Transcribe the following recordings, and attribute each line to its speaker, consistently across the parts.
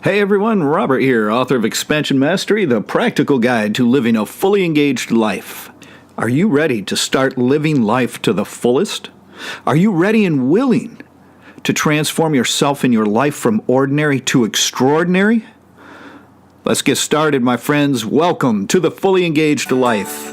Speaker 1: Hey everyone, Robert here, author of Expansion Mastery, the practical guide to living a fully engaged life. Are you ready to start living life to the fullest? Are you ready and willing to transform yourself and your life from ordinary to extraordinary? Let's get started, my friends. Welcome to the Fully Engaged Life.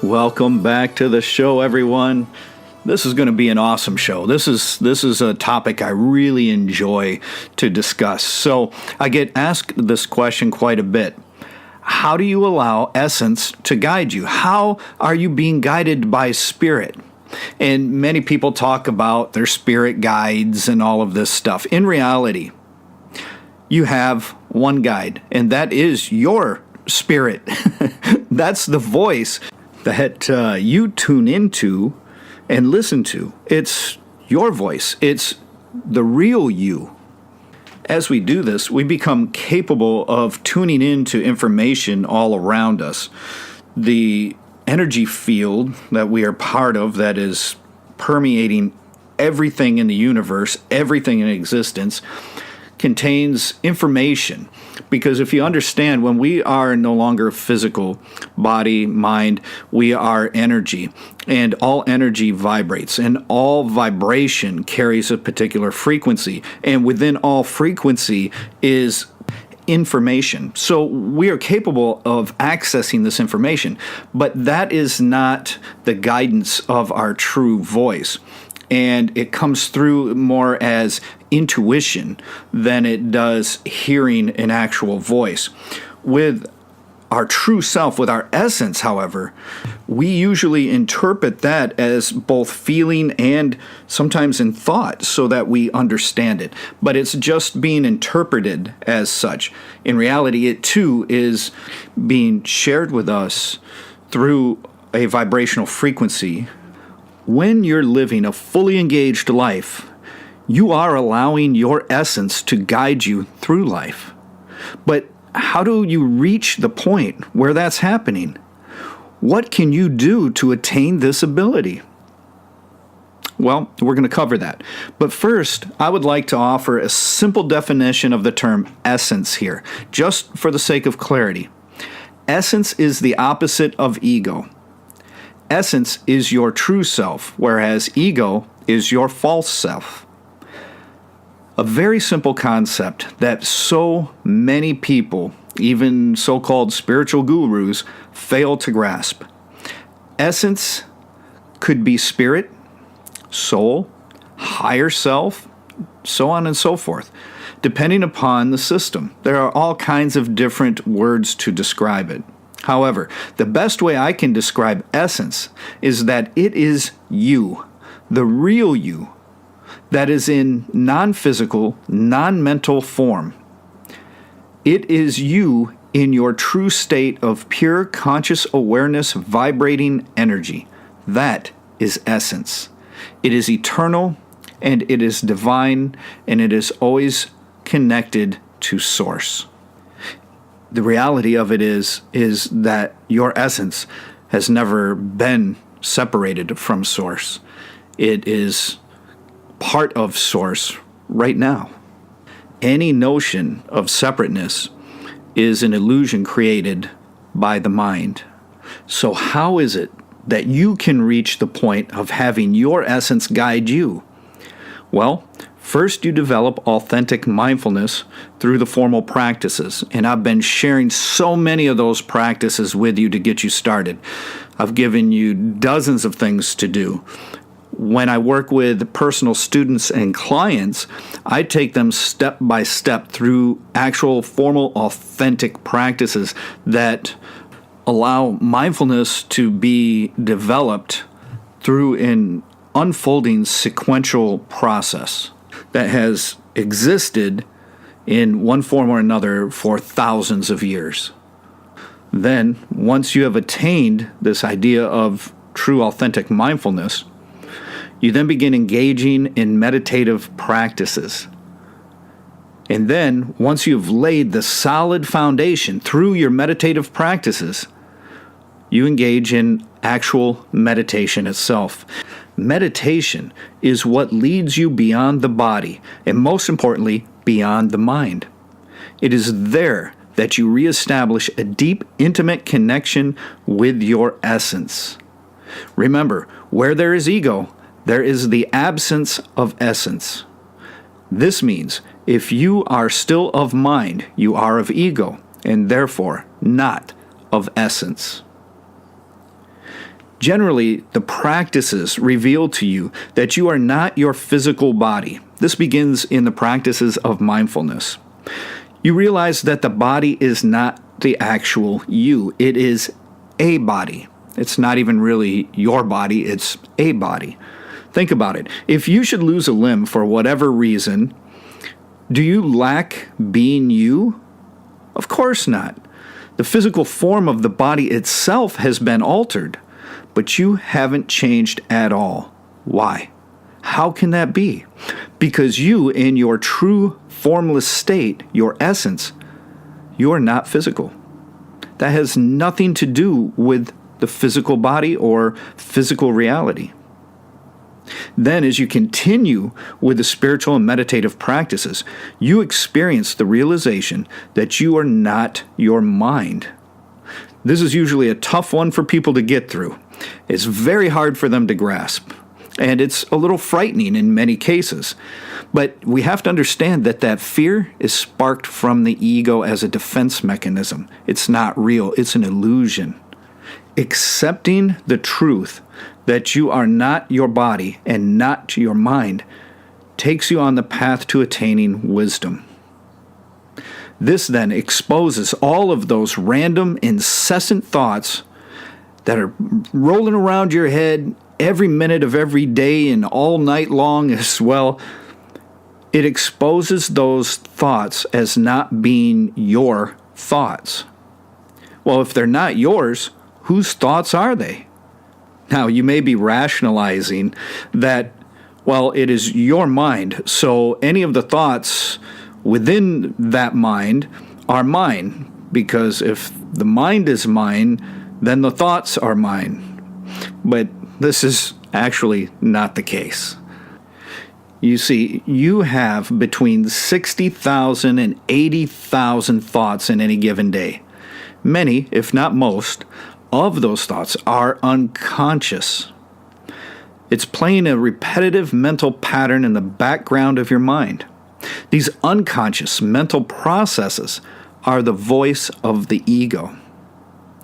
Speaker 1: Welcome back to the show, everyone. This is going to be an awesome show. This is a topic I really enjoy to discuss. So I get asked this question quite a bit. How do you allow essence to guide you? How are you being guided by spirit? And many people talk about their spirit guides and all of this stuff. In reality, you have one guide, and that is your spirit. That's the voice that you tune into and listen to. It's your voice. It's the real you. As we do this, we become capable of tuning into information all around us. The energy field that we are part of that is permeating everything in the universe, everything in existence, contains information. Because if you understand, when we are no longer physical, body, mind, we are energy. And all energy vibrates, and all vibration carries a particular frequency. And within all frequency is information. So we are capable of accessing this information, but that is not the guidance of our true voice. And it comes through more as intuition than it does hearing an actual voice. With our true self, with our essence, however, we usually interpret that as both feeling and sometimes in thought so that we understand it. But it's just being interpreted as such. In reality, it too is being shared with us through a vibrational frequency. When you're living a fully engaged life, you are allowing your essence to guide you through life. But how do you reach the point where that's happening? What can you do to attain this ability? Well, we're going to cover that. But first, I would like to offer a simple definition of the term essence here, just for the sake of clarity. Essence is the opposite of ego. Essence is your true self, whereas ego is your false self. A very simple concept that so many people, even so-called spiritual gurus, fail to grasp. Essence could be spirit, soul, higher self, so on and so forth, depending upon the system. There are all kinds of different words to describe it. However, the best way I can describe essence is that it is you, the real you, that is in non-physical, non-mental form. It is you in your true state of pure conscious awareness, vibrating energy. That is essence. It is eternal, and it is divine, and it is always connected to Source. The reality of it is that your essence has never been separated from Source. It is part of Source right now. Any notion of separateness is an illusion created by the mind. So how is it that you can reach the point of having your essence guide you? Well, first, you develop authentic mindfulness through the formal practices, and I've been sharing so many of those practices with you to get you started. I've given you dozens of things to do. When I work with personal students and clients, I take them step by step through actual formal, authentic practices that allow mindfulness to be developed through an unfolding sequential process. that has existed in one form or another for thousands of years. Then, once you have attained this idea of true authentic mindfulness, you then begin engaging in meditative practices. And then, once you've laid the solid foundation through your meditative practices, you engage in actual meditation itself. Meditation is what leads you beyond the body, and most importantly, beyond the mind. It is there that you reestablish a deep, intimate connection with your essence. Remember, where there is ego, there is the absence of essence. This means if you are still of mind, you are of ego, and therefore not of essence. Generally, the practices reveal to you that you are not your physical body. This begins in the practices of mindfulness. You realize that the body is not the actual you. It is a body. It's not even really your body, it's a body. Think about it. If you should lose a limb for whatever reason, do you lack being you? Of course not. The physical form of the body itself has been altered, but you haven't changed at all. Why? How can that be? Because you, in your true formless state, your essence, you are not physical. That has nothing to do with the physical body or physical reality. Then, as you continue with the spiritual and meditative practices, you experience the realization that you are not your mind. This is usually a tough one for people to get through. It's very hard for them to grasp, and it's a little frightening in many cases. But we have to understand that fear is sparked from the ego as a defense mechanism. It's not real. It's an illusion. Accepting the truth that you are not your body and not your mind takes you on the path to attaining wisdom. This then exposes all of those random, incessant thoughts that are rolling around your head every minute of every day and all night long as well. It exposes those thoughts as not being your thoughts. Well, if they're not yours, whose thoughts are they? Now, you may be rationalizing that, well, it is your mind, so any of the thoughts within that mind are mine, because if the mind is mine, then the thoughts are mine. But this is actually not the case. You see, you have between 60,000 and 80,000 thoughts in any given day. Many, if not most, of those thoughts are unconscious. It's playing a repetitive mental pattern in the background of your mind. These unconscious mental processes are the voice of the ego.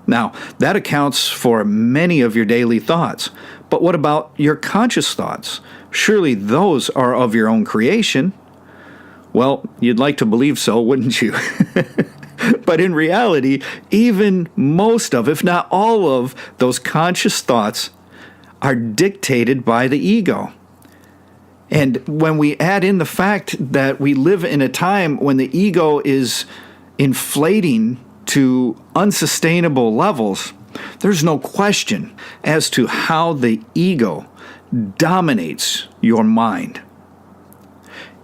Speaker 1: Now, that accounts for many of your daily thoughts. But what about your conscious thoughts? Surely those are of your own creation. Well, you'd like to believe so, wouldn't you? But in reality, even most of, if not all of, those conscious thoughts are dictated by the ego. And when we add in the fact that we live in a time when the ego is inflating to unsustainable levels, there's no question as to how the ego dominates your mind.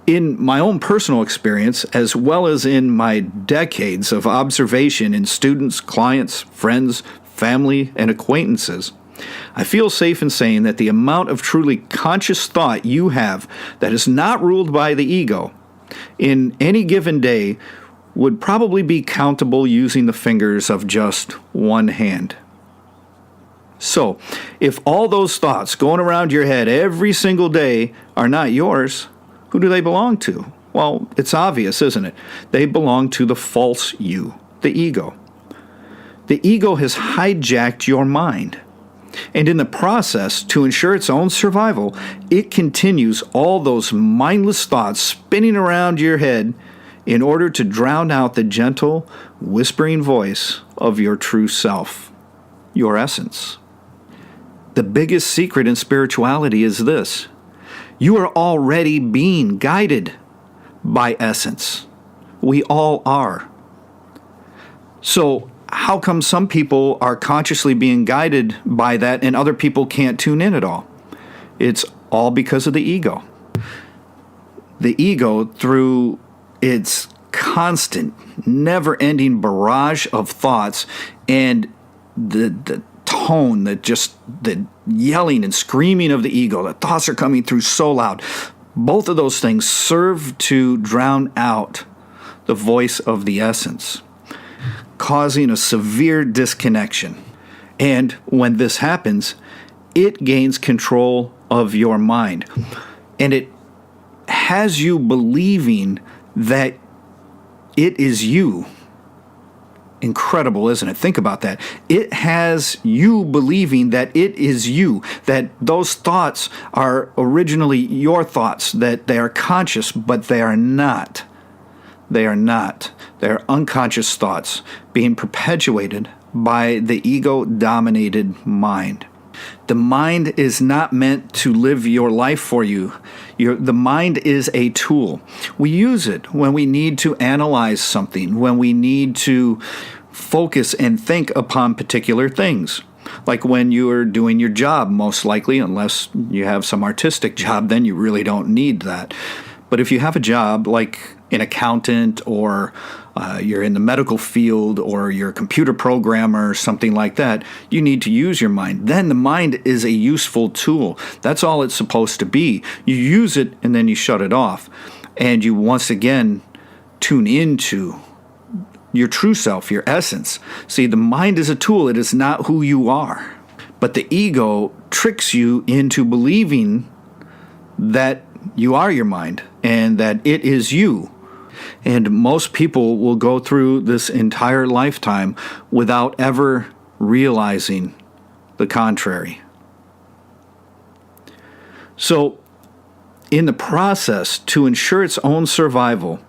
Speaker 1: In my own personal experience, as well as in my decades of observation in students, clients, friends, family, and acquaintances, I feel safe in saying that the amount of truly conscious thought you have that is not ruled by the ego in any given day would probably be countable using the fingers of just one hand. So, if all those thoughts going around your head every single day are not yours, who do they belong to? Well, it's obvious, isn't it? They belong to the false you, the ego. The ego has hijacked your mind. And in the process, to ensure its own survival, it continues all those mindless thoughts spinning around your head in order to drown out the gentle, whispering voice of your true self, your essence. The biggest secret in spirituality is this: You are already being guided by essence. We all are. So how come some people are consciously being guided by that and other people can't tune in at all? It's all because of the ego. The ego, through its constant, never-ending barrage of thoughts and the tone, the yelling and screaming of the ego, the thoughts are coming through so loud. Both of those things serve to drown out the voice of the essence, causing a severe disconnection. And when this happens, it gains control of your mind. And it has you believing that it is you. Incredible, isn't it? Think about that. It has you believing that it is you, that those thoughts are originally your thoughts, that they are conscious, but they are not. They are not. They are unconscious thoughts being perpetuated by the ego-dominated mind. The mind is not meant to live your life for you. The mind is a tool. We use it when we need to analyze something, when we need to focus and think upon particular things. Like when you are doing your job, most likely, unless you have some artistic job, then you really don't need that. But if you have a job like an accountant, or you're in the medical field, or you're a computer programmer or something like that, you need to use your mind. Then the mind is a useful tool. That's all it's supposed to be. You use it and then you shut it off. And you once again tune into your true self, your essence. See, the mind is a tool. It is not who you are. But the ego tricks you into believing that you are your mind and that it is you. And most people will go through this entire lifetime without ever realizing the contrary. So, in the process, to ensure its own survival,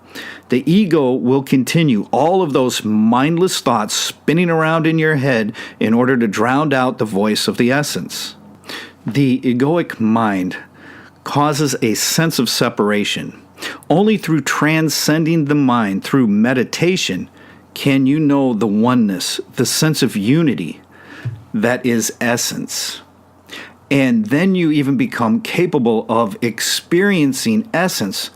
Speaker 1: the ego will continue all of those mindless thoughts spinning around in your head in order to drown out the voice of the essence. The egoic mind causes a sense of separation. Only through transcending the mind, through meditation, can you know the oneness, the sense of unity that is essence. And then you even become capable of experiencing essence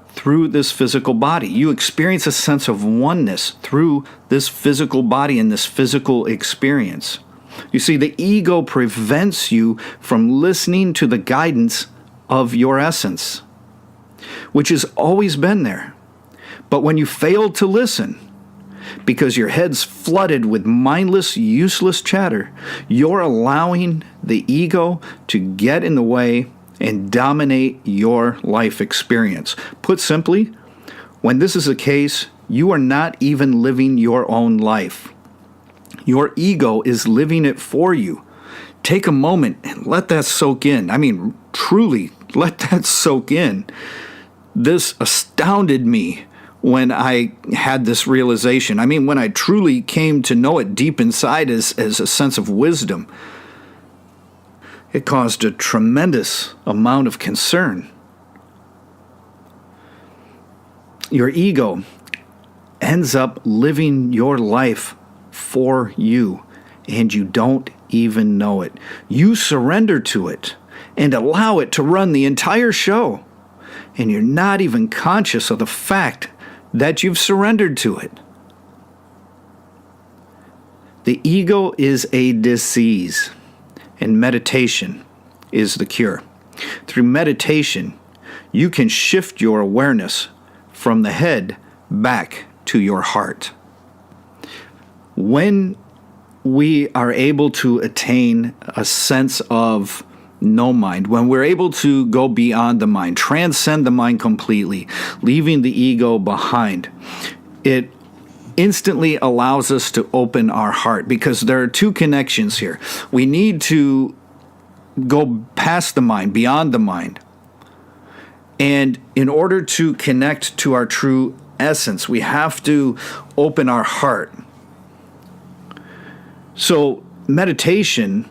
Speaker 1: through this physical body. You experience a sense of oneness through this physical body and this physical experience. You see, the ego prevents you from listening to the guidance of your essence, which has always been there. But when you fail to listen, because your head's flooded with mindless, useless chatter, you're allowing the ego to get in the way and dominate your life experience. Put simply, when this is the case, you are not even living your own life. Your ego is living it for you. Take a moment and let that soak in. I mean, truly, let that soak in. This astounded me when I had this realization. I mean, when I truly came to know it deep inside as a sense of wisdom, it caused a tremendous amount of concern. Your ego ends up living your life for you, and you don't even know it. You surrender to it and allow it to run the entire show, and you're not even conscious of the fact that you've surrendered to it. The ego is a disease, and meditation is the cure. Through meditation, you can shift your awareness from the head back to your heart. When we are able to attain a sense of no mind, when we're able to go beyond the mind, transcend the mind completely, leaving the ego behind, it instantly allows us to open our heart, because there are two connections here. We need to go past the mind, beyond the mind. And in order to connect to our true essence, we have to open our heart. So meditation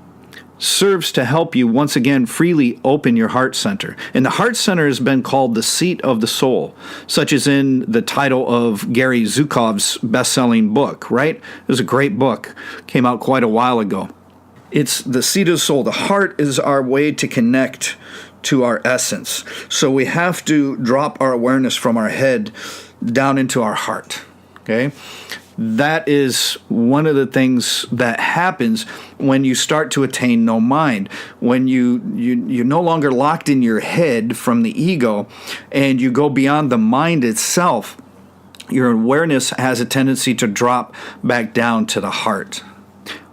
Speaker 1: serves to help you once again freely open your heart center. And the heart center has been called the seat of the soul, such as in the title of Gary Zukav's best-selling book, right? It was a great book. Came out quite a while ago. It's the seat of the soul. The heart is our way to connect to our essence. So we have to drop our awareness from our head down into our heart, okay? That is one of the things that happens when you start to attain no mind. When you're no longer locked in your head from the ego and you go beyond the mind itself, your awareness has a tendency to drop back down to the heart.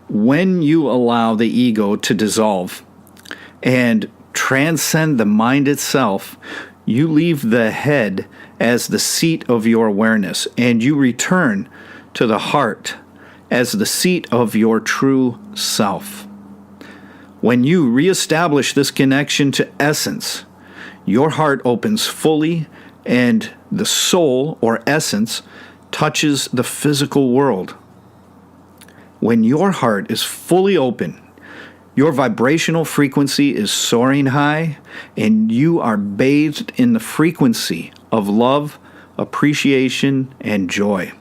Speaker 1: When you allow the ego to dissolve and transcend the mind itself, you leave the head as the seat of your awareness and you return to the heart as the seat of your true self. When you reestablish this connection to essence, your heart opens fully and the soul or essence touches the physical world. When your heart is fully open, your vibrational frequency is soaring high and you are bathed in the frequency of love, appreciation, and joy.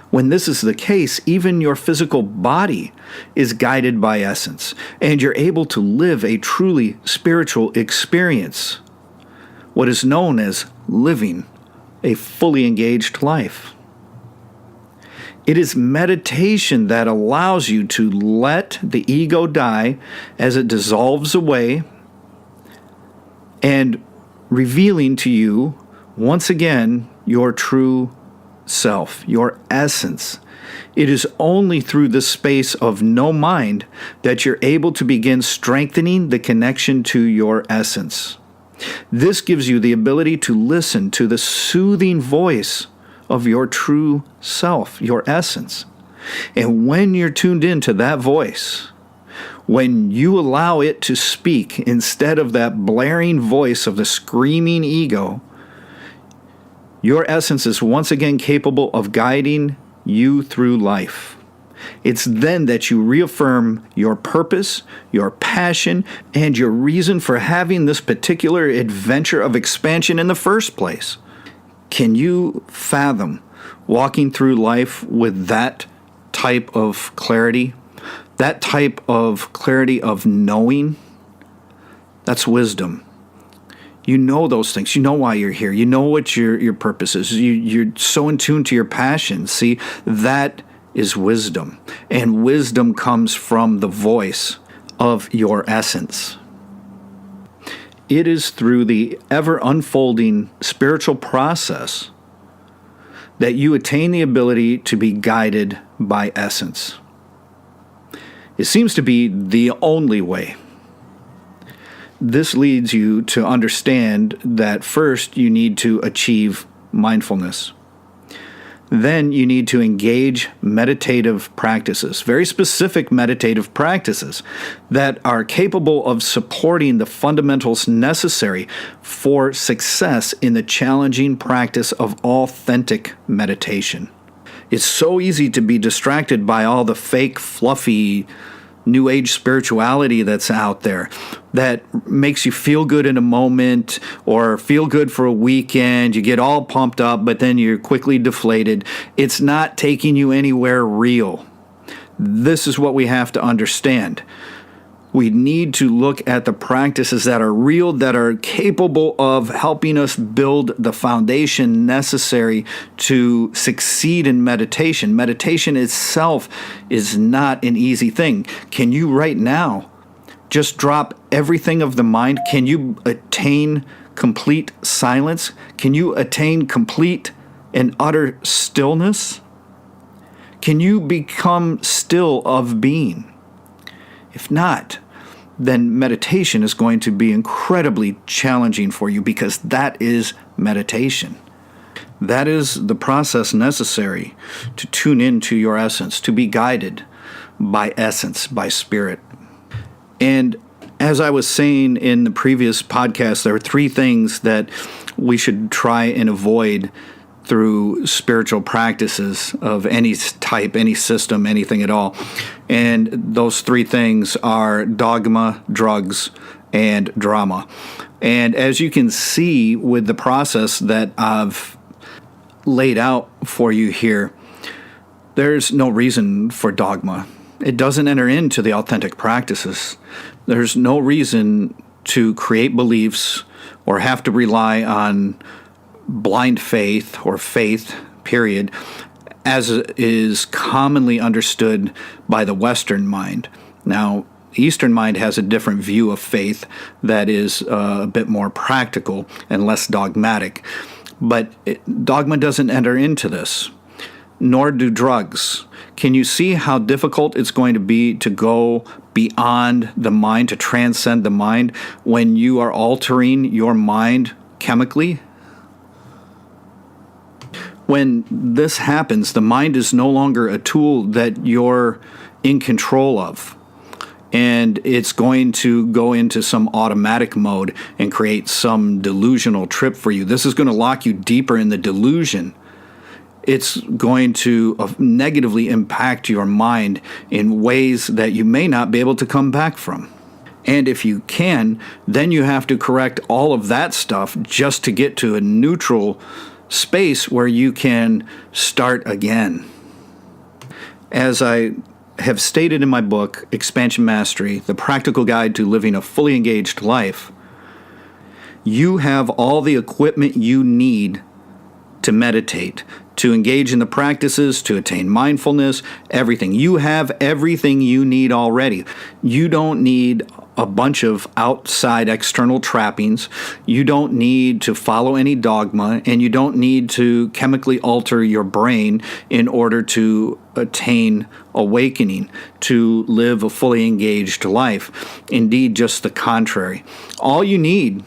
Speaker 1: When this is the case, even your physical body is guided by essence, and you're able to live a truly spiritual experience, what is known as living a fully engaged life. It is meditation that allows you to let the ego die as it dissolves away and revealing to you, once again, your true self, your essence. It is only through the space of no mind that you're able to begin strengthening the connection to your essence. This gives you the ability to listen to the soothing voice of your true self, your essence. And when you're tuned into that voice, when you allow it to speak instead of that blaring voice of the screaming ego, your essence is once again capable of guiding you through life. It's then that you reaffirm your purpose, your passion, and your reason for having this particular adventure of expansion in the first place. Can you fathom walking through life with that type of clarity? That type of clarity of knowing? That's wisdom. You know those things. You know why you're here. You know what your purpose is. You're so in tune to your passion. See, that is wisdom. And wisdom comes from the voice of your essence. It is through the ever unfolding spiritual process that you attain the ability to be guided by essence. It seems to be the only way. This leads you to understand that first you need to achieve mindfulness. Then you need to engage meditative practices, very specific meditative practices that are capable of supporting the fundamentals necessary for success in the challenging practice of authentic meditation. It's so easy to be distracted by all the fake, fluffy, New Age spirituality that's out there that makes you feel good in a moment or feel good for a weekend. You get all pumped up, but then you're quickly deflated. It's not taking you anywhere real. This is what we have to understand. We need to look at the practices that are real, that are capable of helping us build the foundation necessary to succeed in meditation. Meditation itself is not an easy thing. Can you right now just drop everything of the mind? Can you attain complete silence? Can you attain complete and utter stillness? Can you become still of being? If not, then meditation is going to be incredibly challenging for you because that is meditation. That is the process necessary to tune into your essence, to be guided by essence, by spirit. And as I was saying in the previous podcast, there are three things that we should try and avoid through spiritual practices of any type, any system, anything at all. And those three things are dogma, drugs, and drama. And as you can see with the process that I've laid out for you here, there's no reason for dogma. It doesn't enter into the authentic practices. There's no reason to create beliefs or have to rely on blind faith or faith, period, as is commonly understood by the Western mind. Now, the Eastern mind has a different view of faith that is a bit more practical and less dogmatic. But dogma doesn't enter into this, nor do drugs. Can you see how difficult it's going to be to go beyond the mind, to transcend the mind, when you are altering your mind chemically? When this happens, the mind is no longer a tool that you're in control of. And it's going to go into some automatic mode and create some delusional trip for you. This is going to lock you deeper in the delusion. It's going to negatively impact your mind in ways that you may not be able to come back from. And if you can, then you have to correct all of that stuff just to get to a neutral space where you can start again. As I have stated in my book, Expansion Mastery, The Practical Guide to Living a Fully Engaged Life, you have all the equipment you need to meditate, to engage in the practices, to attain mindfulness, everything. You have everything you need already. You don't need a bunch of outside external trappings. You don't need to follow any dogma, and you don't need to chemically alter your brain in order to attain awakening, to live a fully engaged life. Indeed, just the contrary. All you need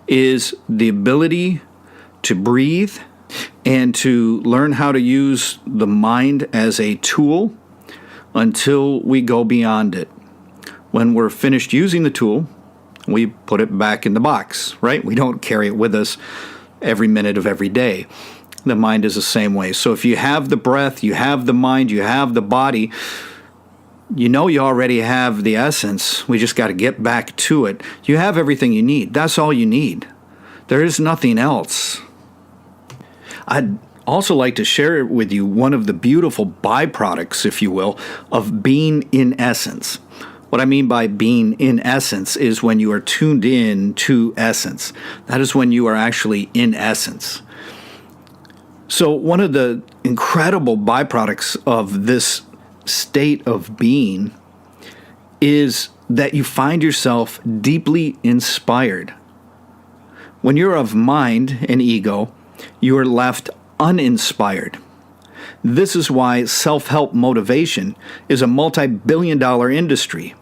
Speaker 1: is the ability to breathe and to learn how to use the mind as a tool until we go beyond it. When we're finished using the tool, we put it back in the box, right? We don't carry it with us every minute of every day. The mind is the same way. So if you have the breath, you have the mind, you have the body, you know you already have the essence. We just got to get back to it. You have everything you need. That's all you need. There is nothing else. I'd also like to share with you one of the beautiful byproducts, if you will, of being in essence. What I mean by being in essence is when you are tuned in to essence. That is when you are actually in essence. So one of the incredible byproducts of this state of being is that you find yourself deeply inspired. When you're of mind and ego, you are left uninspired. This is why self-help motivation is a multi-billion-dollar industry.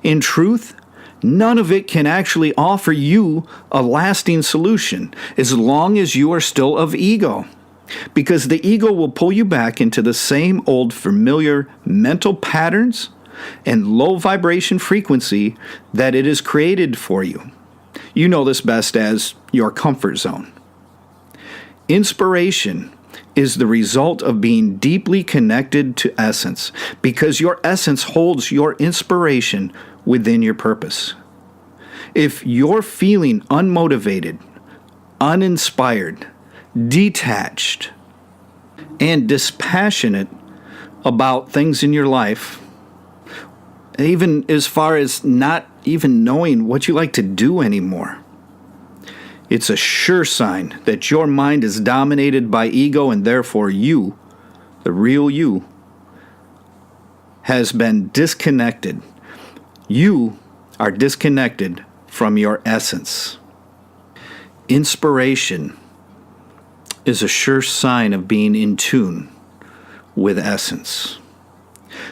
Speaker 1: In truth, none of it can actually offer you a lasting solution as long as you are still of ego. Because the ego will pull you back into the same old familiar mental patterns and low vibration frequency that it is created for you. You know this best as your comfort zone. Inspiration is the result of being deeply connected to essence, because your essence holds your inspiration within your purpose. If you're feeling unmotivated, uninspired, detached, and dispassionate about things in your life, even as far as not even knowing what you like to do anymore, it's a sure sign that your mind is dominated by ego, and therefore you, the real you, has been disconnected. You are disconnected from your essence. Inspiration is a sure sign of being in tune with essence.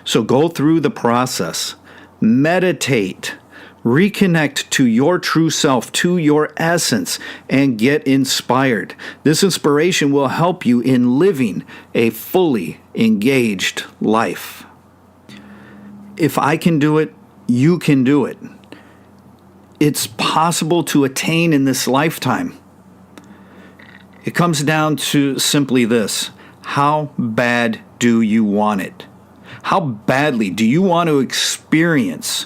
Speaker 1: So go through the process. Meditate. Reconnect to your true self, to your essence, and get inspired. This inspiration will help you in living a fully engaged life. If I can do it, you can do it. It's possible to attain in this lifetime. It comes down to simply this: how bad do you want it? How badly do you want to experience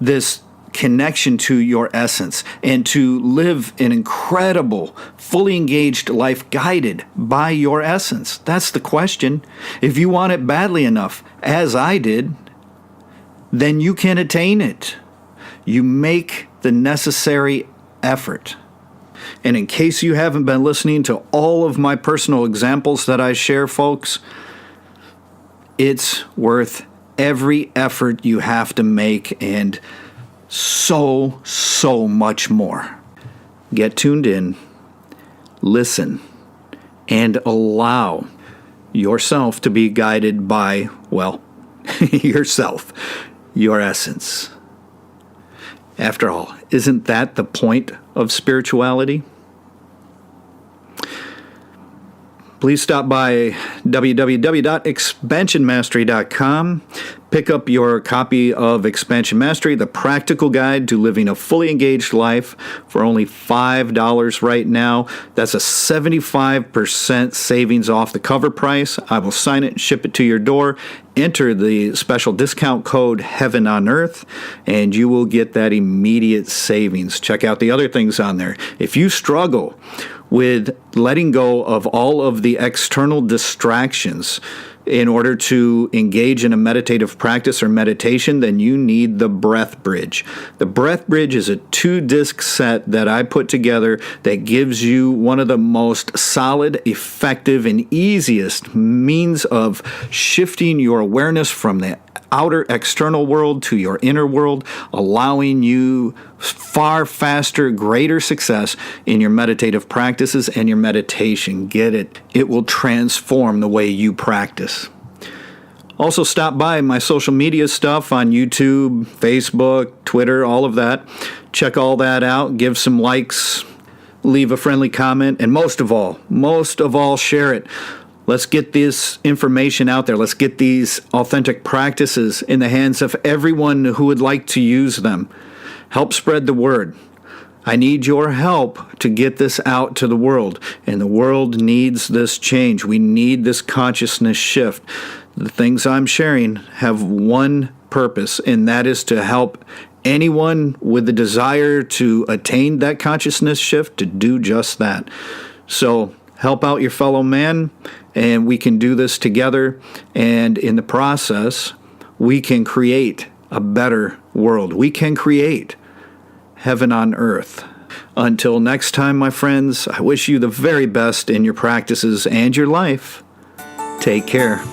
Speaker 1: this connection to your essence and to live an incredible, fully engaged life guided by your essence? That's the question. If you want it badly enough, as I did, then you can attain it. You make the necessary effort. And in case you haven't been listening to all of my personal examples that I share, folks, it's worth every effort you have to make, and so much more. Get tuned in, listen, and allow yourself to be guided by, well, yourself, your essence. After all, isn't that the point of spirituality? Please stop by www.expansionmastery.com. Pick up your copy of Expansion Mastery, the practical guide to living a fully engaged life, for only $5 right now. That's a 75% savings off the cover price. I will sign it and ship it to your door. Enter the special discount code Heaven on Earth, and you will get that immediate savings. Check out the other things on there. If you struggle with letting go of all of the external distractions in order to engage in a meditative practice or meditation, then you need the Breath Bridge. The Breath Bridge is a 2-disc set that I put together that gives you one of the most solid, effective, and easiest means of shifting your awareness from the outer external world to your inner world, allowing you far faster, greater success in your meditative practices and your meditation. Get it. It will transform the way you practice. Also, stop by my social media stuff on YouTube, Facebook, Twitter, all of that. Check all that out. Give some likes. Leave a friendly comment. And most of all, share it. Let's get this information out there. Let's get these authentic practices in the hands of everyone who would like to use them. Help spread the word. I need your help to get this out to the world, and the world needs this change. We need this consciousness shift. The things I'm sharing have one purpose, and that is to help anyone with the desire to attain that consciousness shift to do just that. So help out your fellow man, and we can do this together. And in the process, we can create a better world. We can create heaven on earth. Until next time, my friends, I wish you the very best in your practices and your life. Take care.